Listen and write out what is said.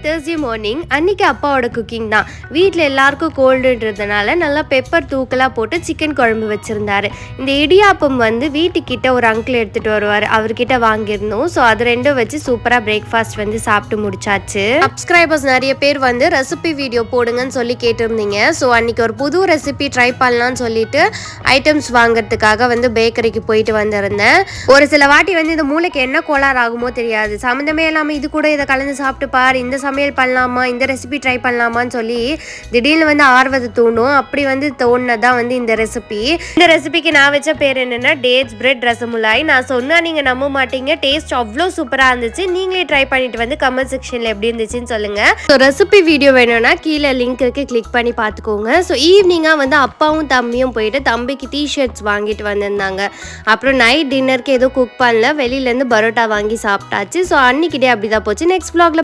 Thursday morning அன்றைக்கி அப்பாவோட cooking தான். வீட்டில் எல்லாருக்கும் கோல்டுன்றதுனால நல்லா பெப்பர் தூக்கலாக போட்டு சிக்கன் குழம்பு வச்சுருந்தாரு. இந்த இடியாப்பம் வந்து வீட்டுக்கிட்ட ஒரு அங்கிள் எடுத்துகிட்டு வருவார், அவர்கிட்ட வாங்கியிருந்தோம். ஸோ அது ரெண்டும் வச்சு சூப்பராக பிரேக்ஃபாஸ்ட் வந்து சாப்பிட்டு முடிச்சாச்சு. சப்ஸ்கிரைபர்ஸ் நிறைய பேர் வந்து ரெசிபி வீடியோ போடுங்கன்னு சொல்லி கேட்டிருந்தீங்க. ஸோ அன்றைக்கி ஒரு புது ரெசிபி ட்ரை பண்ணலான்னு சொல்லிட்டு ஐட்டம்ஸ் வாங்குறதுக்காக வந்து பேக்கரிக்கு போயிட்டு வந்திருந்தேன். ஒரு சில வாட்டி வந்து இந்த மூளைக்கு என்ன கோளாறு ஆகுமோ தெரியாது, சம்மந்தமே இல்லாமல் இது கூட இதை கலந்து சாப்பிட்டு பார், இந்த சமையல் பண்ணலாமா, இந்த ரெசிபி ட்ரை பண்ணலாமான்னு சொல்லி திடீர்னு வந்து ஆர்வத்தை தூண்டும். அப்படி வந்து தோணுனதான் வந்து இந்த ரெசிபி. இந்த ரெசிபிக்கு நான் வச்ச பேர் என்னென்னா டேட்ஸ் பிரெட் ரசமுலாய். நான் சொன்னால் நீங்கள் நம்ப மாட்டீங்க, டேஸ்ட் அவ்வளோ சூப்பராக இருந்துச்சு. நீங்களே ட்ரை பண்ணிட்டு வந்து கமெண்ட் செக்ஷனில் எப்படி இருந்துச்சுன்னு சொல்லுங்கள். ஸோ ரெசிபி வீடியோ வேணும்னா கீழே லிங்க் இருக்கு, கிளிக் பண்ணி பார்த்துக்கோங்க. ஸோ ஈவினிங்காக வந்து அப்பாவும் தம்பியும் போயிட்டு தம்பிக்கு டிஷர்ட்ஸ் வாங்கிட்டு வந்திருந்தாங்க. அப்புறம் நைட் டின்னருக்கு எதுவும் குக் பண்ணல, வெளியிலேருந்து பரோட்டா வாங்கி சாப்பிட்டாச்சு. ஸோ அன்றைக்கி டே அப்படி தான் போச்சு. நெக்ஸ்ட் vlogல